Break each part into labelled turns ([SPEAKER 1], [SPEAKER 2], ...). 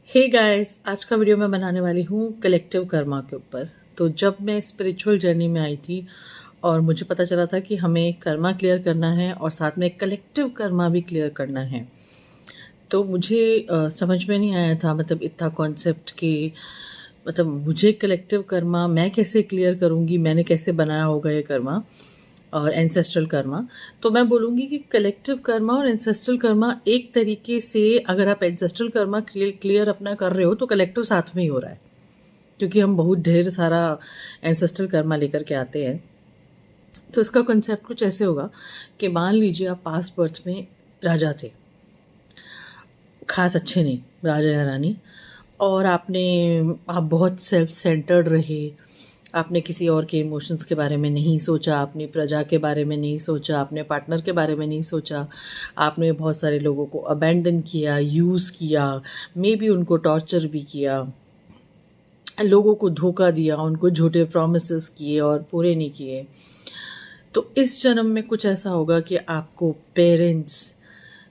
[SPEAKER 1] Hey guys, आज का video मैं बनाने वाली हूँ कलेक्टिव कर्मा के ऊपर। तो जब मैं स्पिरिचुअल जर्नी में आई थी और मुझे पता चला था कि हमें कर्मा क्लियर करना है और साथ में कलेक्टिव कर्मा भी क्लियर करना है, तो मुझे समझ में नहीं आया था मतलब इतना कॉन्सेप्ट कि मतलब मुझे कलेक्टिव कर्मा मैं कैसे क्लियर करूँगी, मैंने कैसे बनाया होगा ये कर्मा और एंसेस्ट्रल कर्मा। तो मैं बोलूँगी कि कलेक्टिव कर्मा और एंसेस्ट्रल कर्मा एक तरीके से, अगर आप एंसेस्ट्रल कर्मा क्लियर अपना कर रहे हो तो कलेक्टिव साथ में ही हो रहा है, क्योंकि हम बहुत ढेर सारा एंसेस्ट्रल कर्मा लेकर के आते हैं। तो इसका कंसेप्ट कुछ ऐसे होगा कि मान लीजिए आप पास्ट बर्थ में राजा थे, खास अच्छे नहीं, राजा या रानी, और आप बहुत सेल्फ सेंटर्ड रहे, आपने किसी और के इमोशंस के बारे में नहीं सोचा, अपनी प्रजा के बारे में नहीं सोचा, अपने पार्टनर के बारे में नहीं सोचा, आपने बहुत सारे लोगों को अबैंडन किया, यूज़ किया, मे बी उनको टॉर्चर भी किया, लोगों को धोखा दिया, उनको झूठे प्रॉमिसेस किए और पूरे नहीं किए। तो इस जन्म में कुछ ऐसा होगा कि आपको पेरेंट्स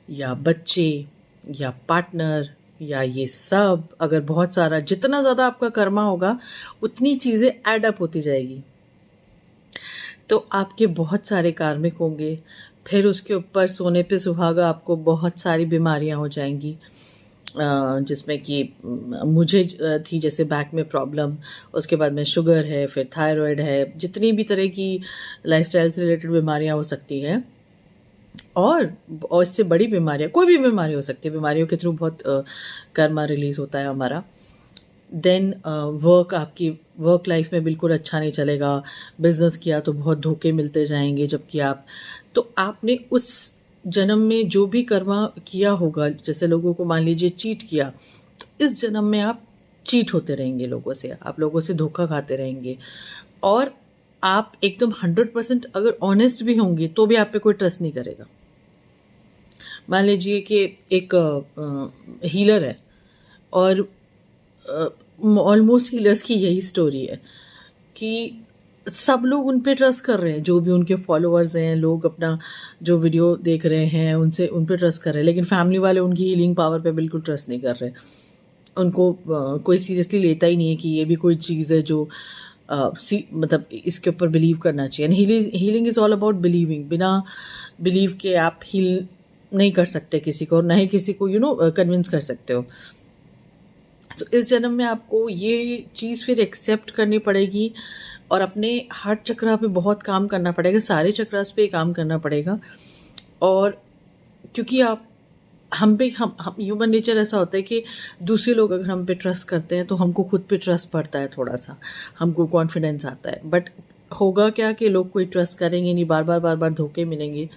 [SPEAKER 1] या बच्चे या पार्टनर या ये सब, अगर बहुत सारा, जितना ज़्यादा आपका कर्मा होगा उतनी चीज़ें ऐड अप होती जाएगी। तो आपके बहुत सारे कार्मिक होंगे, फिर उसके ऊपर सोने पे सुहागा आपको बहुत सारी बीमारियां हो जाएंगी, जिसमें कि मुझे थी जैसे बैक में प्रॉब्लम, उसके बाद में शुगर है, फिर थायराइड है, जितनी भी तरह की लाइफस्टाइल से रिलेटेड बीमारियां हो सकती हैं। और इससे बड़ी बीमारियां, कोई भी बीमारी हो सकती है, बीमारियों के थ्रू बहुत कर्मा रिलीज़ होता है हमारा। देन आपकी वर्क लाइफ में बिल्कुल अच्छा नहीं चलेगा, बिजनेस किया तो बहुत धोखे मिलते जाएंगे, जबकि आपने उस जन्म में जो भी कर्मा किया होगा, जैसे लोगों को मान लीजिए चीट किया, तो इस जन्म में आप चीट होते रहेंगे लोगों से, आप लोगों से धोखा खाते रहेंगे। और आप एकदम 100% अगर ऑनेस्ट भी होंगे तो भी आप पे कोई ट्रस्ट नहीं करेगा। मान लीजिए कि एक हीलर है और ऑलमोस्ट हीलर्स की यही स्टोरी है कि सब लोग उन पे ट्रस्ट कर रहे हैं, जो भी उनके फॉलोअर्स हैं, लोग अपना जो वीडियो देख रहे हैं उनसे उन पे ट्रस्ट कर रहे हैं, लेकिन फैमिली वाले उनकी हीलिंग पावर पे बिल्कुल ट्रस्ट नहीं कर रहे। उनको कोई सीरियसली लेता ही नहीं है कि ये भी कोई चीज़ है जो मतलब इसके ऊपर बिलीव करना चाहिए। And healing is all about believing. बिना बिलीव के आप हील नहीं कर सकते किसी को, और ना ही किसी को कन्विंस कर सकते हो। तो इस जन्म में आपको ये चीज़ फिर एक्सेप्ट करनी पड़ेगी और अपने हार्ट चक्रा पे बहुत काम करना पड़ेगा, सारे चक्रास पे काम करना पड़ेगा। और क्योंकि हम ह्यूमन नेचर ऐसा होता है कि दूसरे लोग अगर हम पे ट्रस्ट करते हैं तो हमको खुद पे ट्रस्ट बढ़ता है, थोड़ा सा हमको कॉन्फिडेंस आता है। बट होगा क्या कि लोग कोई ट्रस्ट करेंगे नहीं, बार बार धोखे मिलेंगे।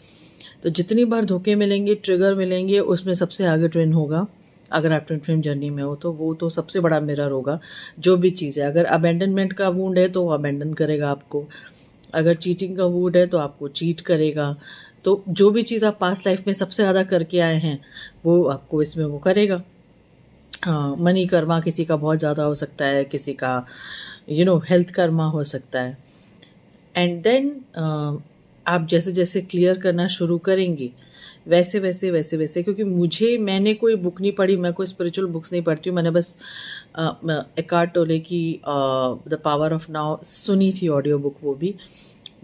[SPEAKER 1] तो जितनी बार धोखे मिलेंगे, ट्रिगर मिलेंगे, उसमें सबसे आगे ट्रेन होगा, अगर आप ट्विन फ्लेम जर्नी में हो तो वो तो सबसे बड़ा मिरर होगा। जो भी चीज़ है, अगर अबेंडनमेंट का वूंड है तो वो अबेंडन करेगा आपको, अगर चीटिंग का वूंड है तो आपको चीट करेगा। तो जो भी चीज़ आप पास्ट लाइफ में सबसे ज़्यादा करके आए हैं वो आपको इसमें वो करेगा। मनी कर्मा किसी का बहुत ज़्यादा हो सकता है, किसी का हेल्थ कर्मा हो सकता है। एंड देन आप जैसे जैसे क्लियर करना शुरू करेंगे वैसे, क्योंकि मैंने कोई बुक नहीं पढ़ी, मैं कोई स्पिरिचुअल बुक्स नहीं पढ़ती हूँ, मैंने बस एकार्ट टोले की द पावर ऑफ नाउ सुनी थी, ऑडियो बुक। वो भी,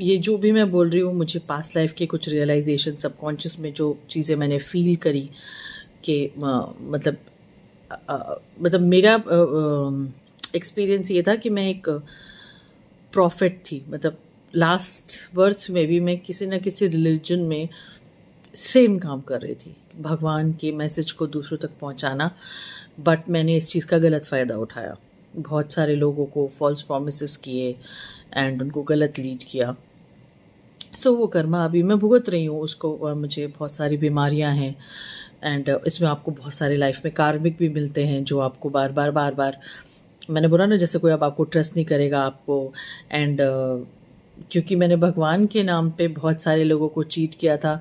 [SPEAKER 1] ये जो भी मैं बोल रही हूँ, मुझे पास्ट लाइफ के कुछ रियलाइजेशन, सबकॉन्शियस में जो चीज़ें मैंने फील करी कि मतलब मेरा एक्सपीरियंस ये था कि मैं एक प्रॉफिट थी। मतलब लास्ट बर्थ में भी मैं किसी न किसी रिलीजन में सेम काम कर रही थी, भगवान के मैसेज को दूसरों तक पहुंचाना। बट मैंने इस चीज़ का गलत फ़ायदा उठाया, बहुत सारे लोगों को फॉल्स प्रॉमिसेस किए एंड उनको गलत लीड किया। सो वो कर्मा अभी मैं भुगत रही हूँ उसको। मुझे बहुत सारी बीमारियाँ हैं एंड इसमें आपको बहुत सारे लाइफ में कार्मिक भी मिलते हैं जो आपको बार बार मैंने बोला ना, जैसे कोई अब आपको ट्रस्ट नहीं करेगा आपको। एंड क्योंकि मैंने भगवान के नाम पे बहुत सारे लोगों को चीट किया था,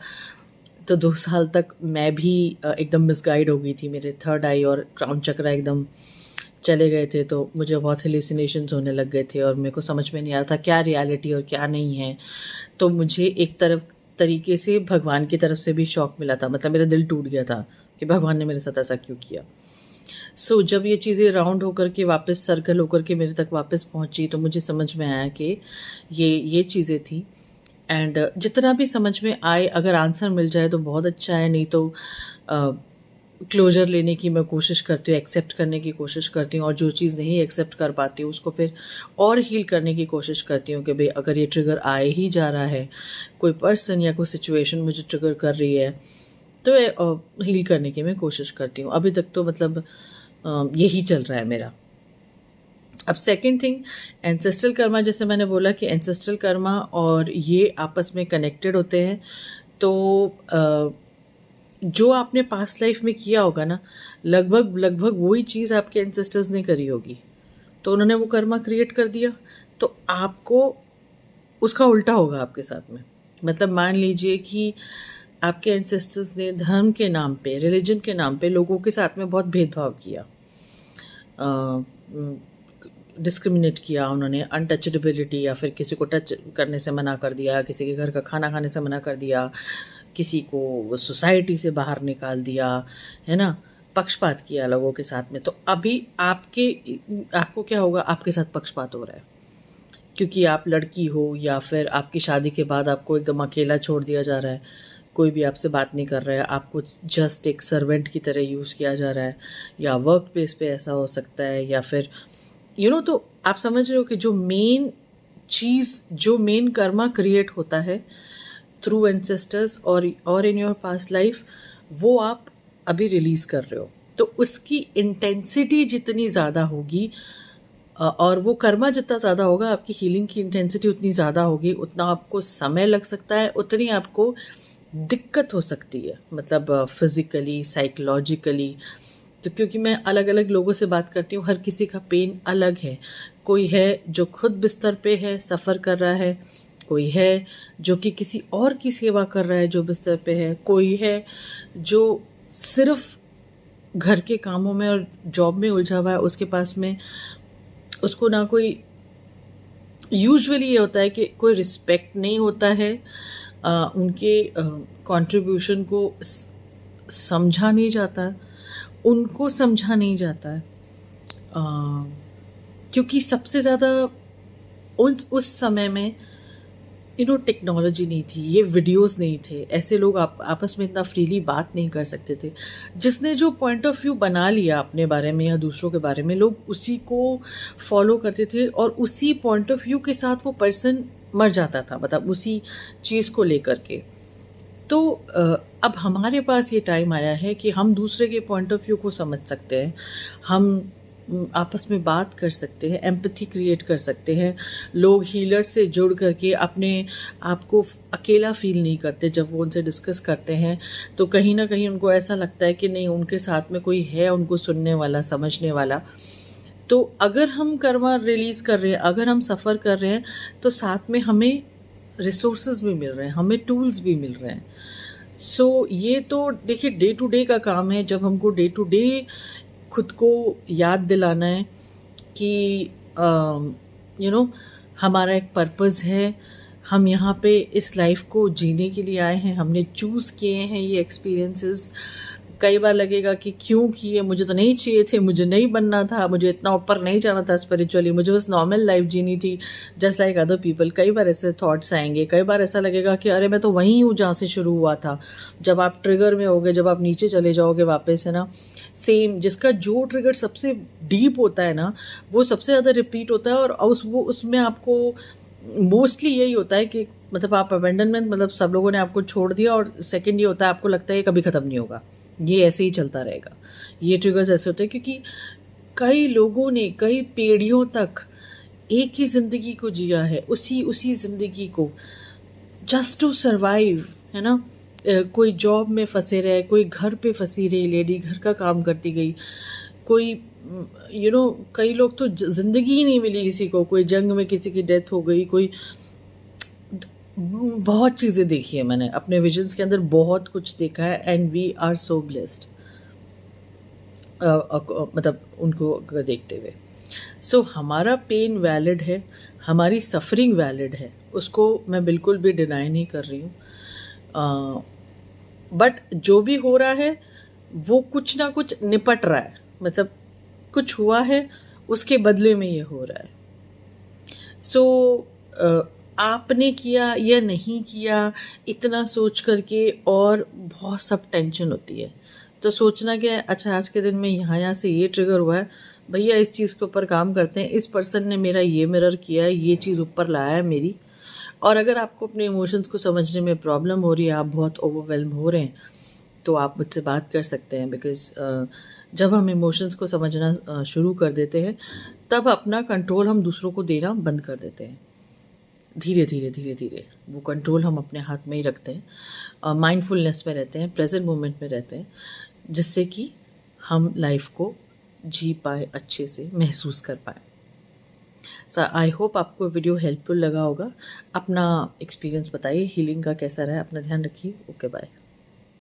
[SPEAKER 1] तो 2 साल तक मैं भी एकदम मिसगाइड हो गई थी। मेरे थर्ड आई और क्राउन चक्रा एकदम चले गए थे, तो मुझे बहुत हेलुसिनेशंस होने लग गए थे और मेरे को समझ में नहीं आ रहा था क्या रियलिटी और क्या नहीं है। तो मुझे एक तरीके से भगवान की तरफ से भी शॉक मिला था, मतलब मेरा दिल टूट गया था कि भगवान ने मेरे साथ ऐसा क्यों किया। सो जब ये चीज़ें राउंड होकर के वापस सर्कल होकर के मेरे तक वापस पहुंची तो मुझे समझ में आया कि ये चीज़ें थी। एंड जितना भी समझ में आए, अगर आंसर मिल जाए तो बहुत अच्छा है, नहीं तो क्लोजर लेने की मैं कोशिश करती हूँ, एक्सेप्ट करने की कोशिश करती हूँ, और जो चीज़ नहीं एक्सेप्ट कर पाती हूँ उसको फिर और हील करने की कोशिश करती हूँ कि भाई अगर ये ट्रिगर आए ही जा रहा है, कोई पर्सन या कोई सिचुएशन मुझे ट्रिगर कर रही है, तो हील करने की मैं कोशिश करती हूँ। अभी तक तो मतलब यही चल रहा है मेरा। अब सेकंड थिंग, एंसेस्ट्रल कर्मा, जैसे मैंने बोला कि एंसेस्ट्रल कर्मा और ये आपस में कनेक्टेड होते हैं। तो जो आपने पास्ट लाइफ में किया होगा ना, लगभग वही चीज़ आपके एंसेस्टर्स ने करी होगी, तो उन्होंने वो कर्मा क्रिएट कर दिया, तो आपको उसका उल्टा होगा आपके साथ में। मतलब मान लीजिए कि आपके एंसेस्टर्स ने धर्म के नाम पे, रिलीजन के नाम पे लोगों के साथ में बहुत भेदभाव किया, डिस्क्रिमिनेट किया उन्होंने, अनटचेबिलिटी, या फिर किसी को टच करने से मना कर दिया, किसी के घर का खाना खाने से मना कर दिया, किसी को सोसाइटी से बाहर निकाल दिया, है ना, पक्षपात किया लोगों के साथ में। तो अभी आपको क्या होगा, आपके साथ पक्षपात हो रहा है, क्योंकि आप लड़की हो या फिर आपकी शादी के बाद आपको एकदम अकेला छोड़ दिया जा रहा है, कोई भी आपसे बात नहीं कर रहा है, आपको जस्ट एक सर्वेंट की तरह यूज़ किया जा रहा है, या वर्क प्लेस पे ऐसा हो सकता है, या फिर तो आप समझ रहे हो कि जो मेन चीज़, जो मेन कर्मा क्रिएट होता है थ्रू एंसेस्टर्स और इन योर पास्ट लाइफ, वो आप अभी रिलीज़ कर रहे हो। तो उसकी इंटेंसिटी जितनी ज़्यादा होगी और वो कर्मा जितना ज़्यादा होगा, आपकी हीलिंग की इंटेंसिटी उतनी ज़्यादा होगी, उतना आपको समय लग सकता है, उतनी आपको दिक्कत हो सकती है, मतलब फिज़िकली, साइकोलॉजिकली। तो क्योंकि मैं अलग अलग लोगों से बात करती हूँ, हर किसी का पेन अलग है। कोई है जो खुद बिस्तर पे है, सफ़र कर रहा है, कोई है जो कि किसी और की सेवा कर रहा है जो बिस्तर पे है, कोई है जो सिर्फ घर के कामों में और जॉब में उलझा हुआ है, उसके पास में उसको ना कोई, यूजुअली ये होता है कि कोई रिस्पेक्ट नहीं होता है, उनके कंट्रीब्यूशन को समझा नहीं जाता, उनको समझा नहीं जाता है, क्योंकि सबसे ज़्यादा उस समय में टेक्नोलॉजी नहीं थी, ये वीडियोस नहीं थे, ऐसे लोग आपस में इतना फ्रीली बात नहीं कर सकते थे। जिसने जो पॉइंट ऑफ व्यू बना लिया अपने बारे में या दूसरों के बारे में, लोग उसी को फॉलो करते थे और उसी पॉइंट ऑफ व्यू के साथ वो पर्सन मर जाता था, मतलब उसी चीज़ को लेकर के। तो अब हमारे पास ये टाइम आया है कि हम दूसरे के पॉइंट ऑफ व्यू को समझ सकते हैं, हम आपस में बात कर सकते हैं, एम्पैथी क्रिएट कर सकते हैं। लोग हीलर से जुड़ करके अपने आप को अकेला फील नहीं करते। जब वो उनसे डिस्कस करते हैं तो कहीं ना कहीं उनको ऐसा लगता है कि नहीं, उनके साथ में कोई है उनको सुनने वाला, समझने वाला। तो अगर हम कर्मा रिलीज़ कर रहे हैं, अगर हम सफ़र कर रहे हैं, तो साथ में हमें रिसोर्सेज भी मिल रहे हैं, हमें टूल्स भी मिल रहे हैं। सो ये तो देखिए डे टू डे का काम है, जब हमको डे टू डे खुद को याद दिलाना है कि हमारा एक पर्पस है, हम यहाँ पे इस लाइफ को जीने के लिए आए हैं, हमने चूज़ किए हैं ये एक्सपीरियंसेस। कई बार लगेगा कि क्यों किए, मुझे तो नहीं चाहिए थे, मुझे नहीं बनना था, मुझे इतना ऊपर नहीं जाना था स्पिरिचुअली, मुझे बस नॉर्मल लाइफ जीनी थी जस्ट लाइक अदर पीपल। कई बार ऐसे थॉट्स आएंगे, कई बार ऐसा लगेगा कि अरे मैं तो वहीं हूँ जहाँ से शुरू हुआ था। जब आप ट्रिगर में होगे, जब आप नीचे चले जाओगे वापस, है ना, सेम जिसका जो ट्रिगर सबसे डीप होता है ना, वो सबसे ज़्यादा रिपीट होता है। और उसमें आपको मोस्टली यही होता है कि मतलब आप अबेंडनमेंट, मतलब सब लोगों ने आपको छोड़ दिया, और सेकेंड ये होता है आपको लगता है ये कभी ख़त्म नहीं होगा, ये ऐसे ही चलता रहेगा। ये ट्रिगर्स ऐसे होते हैं क्योंकि कई लोगों ने कई पीढ़ियों तक एक ही ज़िंदगी को जिया है, उसी ज़िंदगी को, जस्ट टू सर्वाइव, है ना। कोई जॉब में फंसे रहे, कोई घर पे फंसी रही लेडी, घर का काम करती गई, कोई कई लोग तो ज़िंदगी ही नहीं मिली किसी को, कोई जंग में किसी की डेथ हो गई, कोई बहुत चीज़ें देखी है मैंने अपने विजन्स के अंदर, बहुत कुछ देखा है। And we are so blessed मतलब उनको देखते हुए। सो हमारा पेन वैलिड है, हमारी सफरिंग वैलिड है, उसको मैं बिल्कुल भी डिनाई नहीं कर रही हूँ। बट जो भी हो रहा है वो कुछ ना कुछ निपट रहा है, मतलब कुछ हुआ है, उसके बदले में ये हो रहा है। सो आपने किया या नहीं किया, इतना सोच करके और बहुत सब टेंशन होती है। तो सोचना क्या है, अच्छा आज के दिन में यहाँ से ये ट्रिगर हुआ है, भैया इस चीज़ के ऊपर काम करते हैं, इस पर्सन ने मेरा ये मिरर किया है, ये चीज़ ऊपर लाया है मेरी। और अगर आपको अपने इमोशंस को समझने में प्रॉब्लम हो रही है, आप बहुत ओवरवेल्म हो रहे हैं, तो आप मुझसे बात कर सकते हैं। बिकॉज़ जब हम इमोशंस को समझना शुरू कर देते हैं, तब अपना कंट्रोल हम दूसरों को देना बंद कर देते हैं। धीरे धीरे धीरे धीरे वो कंट्रोल हम अपने हाथ में ही रखते हैं, माइंडफुलनेस में रहते हैं, प्रेजेंट मोमेंट में रहते हैं, जिससे कि हम लाइफ को जी पाए, अच्छे से महसूस कर पाए। सो आई होप आपको वीडियो हेल्पफुल लगा होगा। अपना एक्सपीरियंस बताइए हीलिंग का कैसा रहा, अपना ध्यान रखिए। Okay bye.